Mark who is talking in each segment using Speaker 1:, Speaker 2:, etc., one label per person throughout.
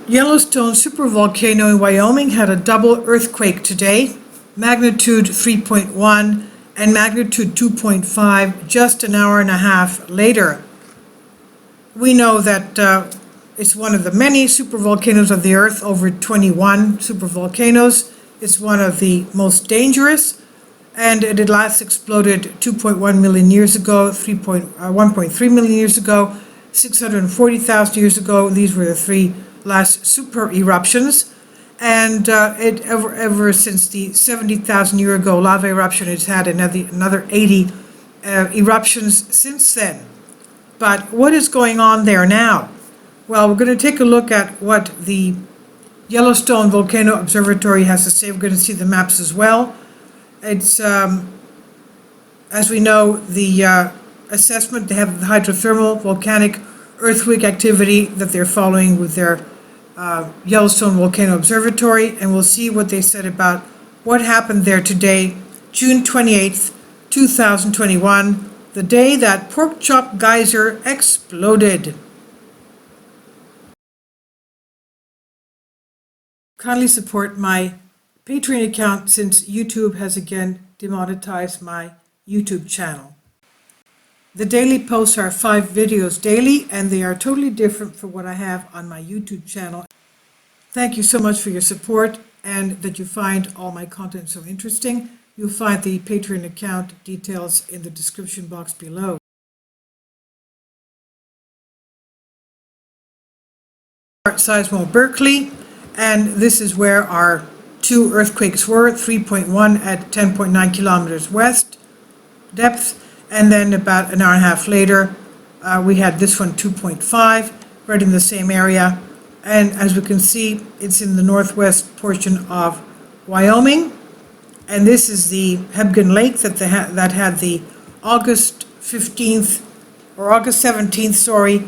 Speaker 1: Yellowstone Supervolcano in Wyoming had a double earthquake today, magnitude 3.1 and magnitude 2.5 just an hour and a half later. We know that it's one of the many supervolcanoes of the Earth, over 21 supervolcanoes. It's one of the most dangerous, and it had last exploded 2.1 million years ago, 1.3 million years ago, 640,000 years ago. These were the three last super eruptions, and ever since the 70,000 year ago lava eruption, it's had another 80 eruptions since then. But what is going on there now? Well, we're going to take a look at what the Yellowstone Volcano Observatory has to say. We're going to see the maps as well. It's, as we know, the assessment, they have the hydrothermal volcanic earthquake activity that they're following with their Yellowstone Volcano Observatory, and we'll see what they said about what happened there today, June 28th, 2021, the day that Porkchop Geyser exploded. Kindly support my Patreon account since YouTube has again demonetized my YouTube channel. The daily posts are 5 videos daily, and they are totally different from what I have on my YouTube channel. Thank you so much for your support and that you find all my content so interesting. You'll find the Patreon account details in the description box below. Seismo Berkeley, and this is where our 2 earthquakes were, 3.1 at 10.9 kilometers west depth, and then about an hour and a half later we had this one, 2.5, right in the same area, and as we can see, it's in the northwest portion of Wyoming. And this is the Hebgen Lake that had the August 15th, or August 17th, sorry,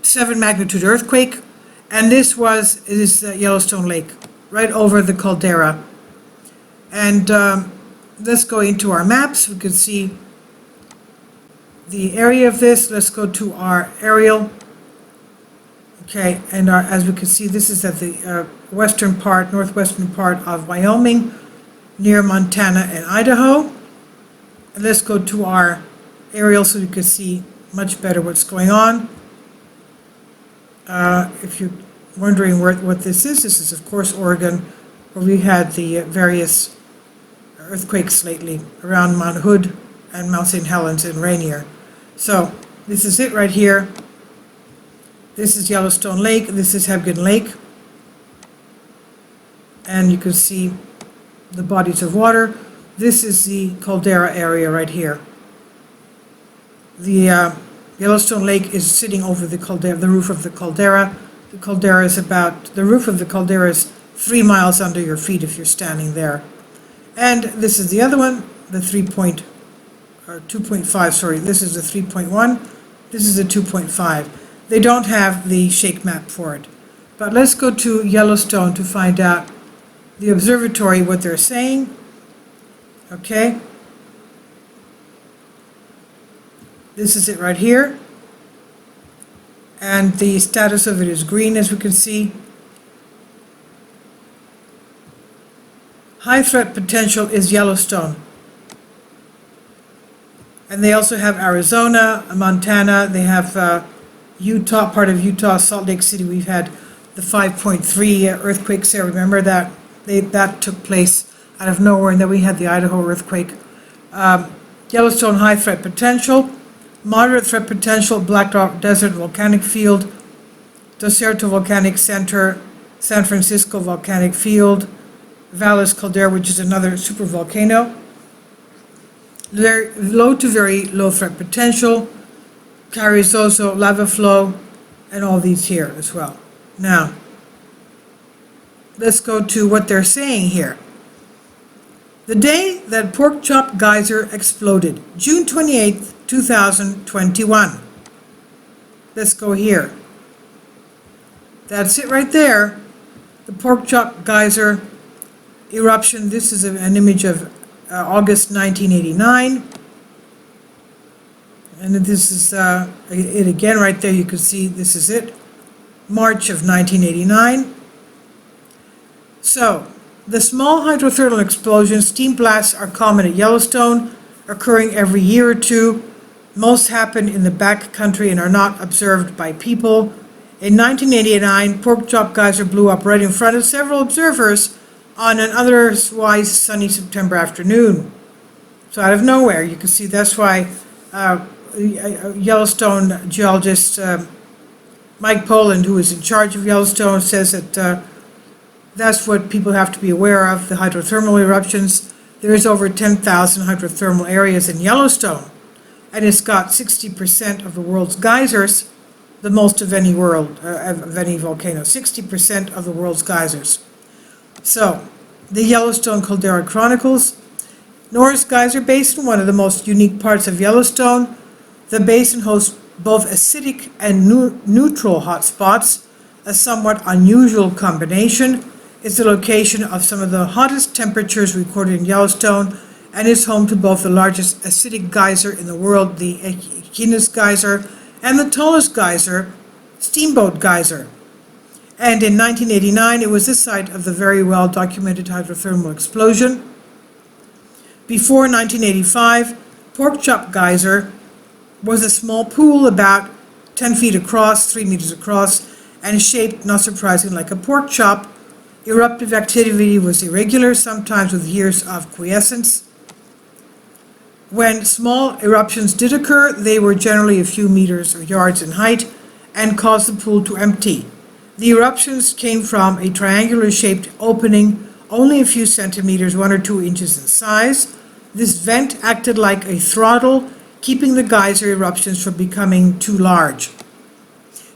Speaker 1: 7 magnitude earthquake. And this is Yellowstone Lake, right over the caldera. And let's go into our maps. We can see the area of this. Let's go to our aerial. Okay, and as we can see, this is at the northwestern part of Wyoming, near Montana and Idaho. And let's go to our aerial so we can see much better what's going on. If you're wondering what this is of course Oregon, where we had the various earthquakes lately around Mount Hood and Mount St. Helens and Rainier. So this is it right here. This is Yellowstone Lake, this is Hebgen Lake, and you can see the bodies of water. This is the caldera area right here. The Yellowstone Lake is sitting over the caldera, the roof of the caldera. The roof of the caldera is 3 miles under your feet if you're standing there. And this is the other one, the 2.5, sorry, this is the 3.1, this is the 2.5. They don't have the shake map for it. But let's go to Yellowstone to find out the observatory, what they're saying. Okay. This is it right here. And the status of it is green, as we can see. High threat potential is Yellowstone. And they also have Arizona, Montana, they have Utah, part of Utah, Salt Lake City. We've had the 5.3 earthquakes there. Remember that that took place out of nowhere, and then we had the Idaho earthquake. Yellowstone high threat potential, moderate threat potential, Black Rock Desert Volcanic Field, Desierto Volcanic Center, San Francisco Volcanic Field, Valles Caldera, which is another supervolcano. Low to very low threat potential, Carrizozo, lava flow, and all these here as well. Now, let's go to what they're saying here. The day that Porkchop Geyser exploded, June 28th, 2021. Let's go here. That's it right there. The Porkchop Geyser Eruption. This is an image of August 1989. And this is it again right there. You can see this is it, March of 1989. So, the small hydrothermal explosions, steam blasts, are common at Yellowstone, occurring every year or two. Most happen in the back country and are not observed by people. In 1989, Porkchop Geyser blew up right in front of several observers on an otherwise sunny September afternoon. So out of nowhere, you can see that's why Yellowstone geologist Mike Poland, who is in charge of Yellowstone, says that that's what people have to be aware of, the hydrothermal eruptions. There is over 10,000 hydrothermal areas in Yellowstone, and it's got 60% of the world's geysers, the most of any volcano, 60% of the world's geysers. So, the Yellowstone Caldera Chronicles. Norris Geyser Basin, one of the most unique parts of Yellowstone. The basin hosts both acidic and neutral hotspots, a somewhat unusual combination. It's the location of some of the hottest temperatures recorded in Yellowstone, and is home to both the largest acidic geyser in the world, the Echinus Geyser, and the tallest geyser, Steamboat Geyser. And in 1989, it was the site of the very well documented hydrothermal explosion. Before 1985, Porkchop Geyser was a small pool about 10 feet across, 3 meters across, and shaped, not surprisingly, like a pork chop. Eruptive activity was irregular, sometimes with years of quiescence. When small eruptions did occur, they were generally a few meters or yards in height and caused the pool to empty. The eruptions came from a triangular-shaped opening, only a few centimeters, 1 or 2 inches in size. This vent acted like a throttle, keeping the geyser eruptions from becoming too large.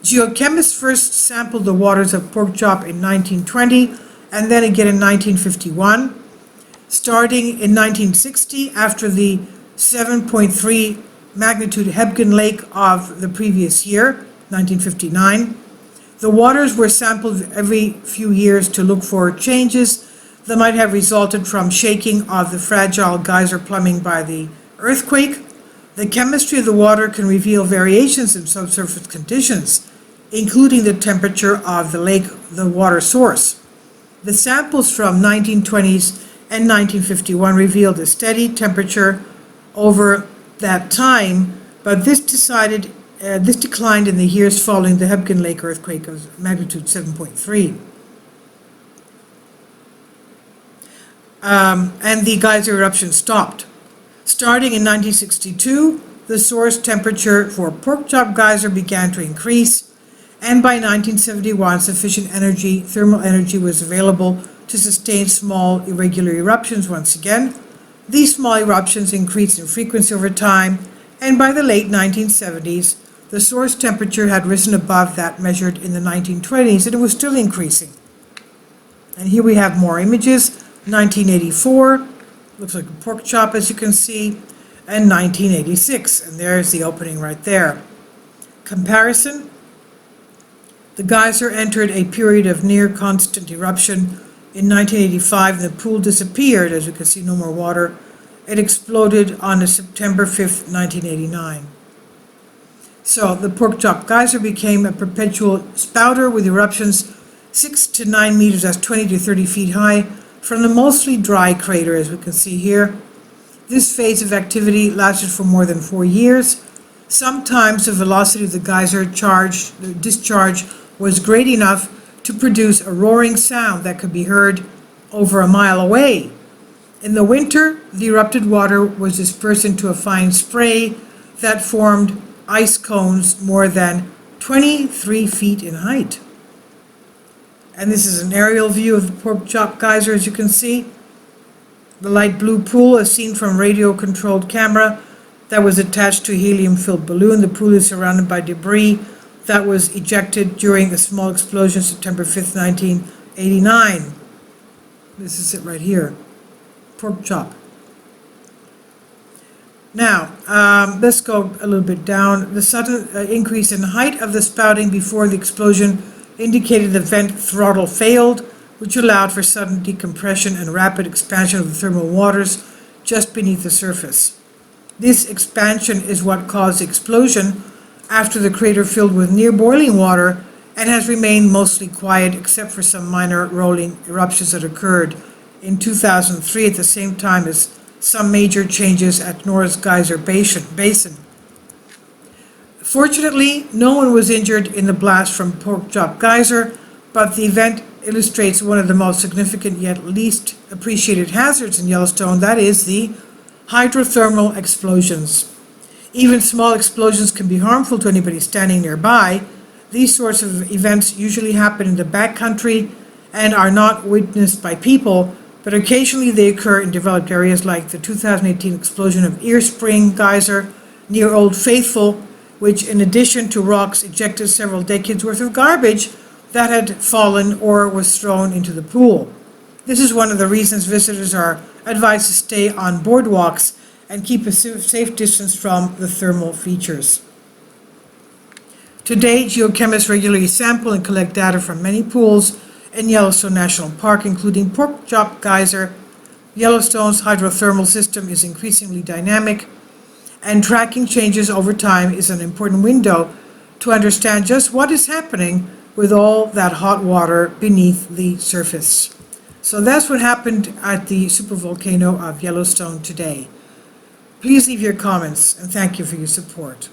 Speaker 1: Geochemists first sampled the waters of Porkchop in 1920 and then again in 1951. Starting in 1960, after the 7.3 magnitude Hebgen Lake of the previous year, 1959, the waters were sampled every few years to look for changes that might have resulted from shaking of the fragile geyser plumbing by the earthquake. The chemistry of the water can reveal variations in subsurface conditions, including the temperature of the lake, the water source. The samples from 1920s and 1951 revealed a steady temperature over that time, but this declined in the years following the Hebgen Lake earthquake of magnitude 7.3. And the geyser eruption stopped. Starting in 1962, the source temperature for Porkchop Geyser began to increase, and by 1971, sufficient thermal energy was available to sustain small, irregular eruptions once again. These small eruptions increased in frequency over time, and by the late 1970s, the source temperature had risen above that measured in the 1920s, and it was still increasing. And here we have more images. 1984, looks like a pork chop, as you can see, and 1986, and there's the opening right there. Comparison: the geyser entered a period of near constant eruption in 1985, and the pool disappeared. As you can see, no more water. It exploded on September 5th, 1989. So the Porkchop Geyser became a perpetual spouter with eruptions 6 to 9 meters, that's 20 to 30 feet high, from the mostly dry crater, as we can see here. This phase of activity lasted for more than 4 years. Sometimes the velocity of the geyser discharge was great enough to produce a roaring sound that could be heard over a mile away. In the winter, the erupted water was dispersed into a fine spray that formed ice cones more than 23 feet in height. And this is an aerial view of the Porkchop Geyser, as you can see. The light blue pool is seen from radio-controlled camera that was attached to a helium-filled balloon. The pool is surrounded by debris that was ejected during a small explosion September 5th, 1989. This is it right here, Porkchop. Now, let's go a little bit down. The sudden increase in height of the spouting before the explosion indicated the vent throttle failed, which allowed for sudden decompression and rapid expansion of the thermal waters just beneath the surface. This expansion is what caused the explosion after the crater filled with near boiling water and has remained mostly quiet except for some minor rolling eruptions that occurred in 2003 at the same time as some major changes at Norris Geyser Basin. Fortunately, no one was injured in the blast from Porkchop Geyser, but the event illustrates one of the most significant yet least appreciated hazards in Yellowstone, that is the hydrothermal explosions. Even small explosions can be harmful to anybody standing nearby. These sorts of events usually happen in the backcountry and are not witnessed by people, but occasionally they occur in developed areas like the 2018 explosion of Ear Spring Geyser near Old Faithful, which in addition to rocks ejected several decades worth of garbage that had fallen or was thrown into the pool. This is one of the reasons visitors are advised to stay on boardwalks and keep a safe distance from the thermal features. Today, geochemists regularly sample and collect data from many pools in Yellowstone National Park, including Porkchop Geyser. Yellowstone's hydrothermal system is increasingly dynamic, and tracking changes over time is an important window to understand just what is happening with all that hot water beneath the surface. So that's what happened at the supervolcano of Yellowstone today. Please leave your comments, and thank you for your support.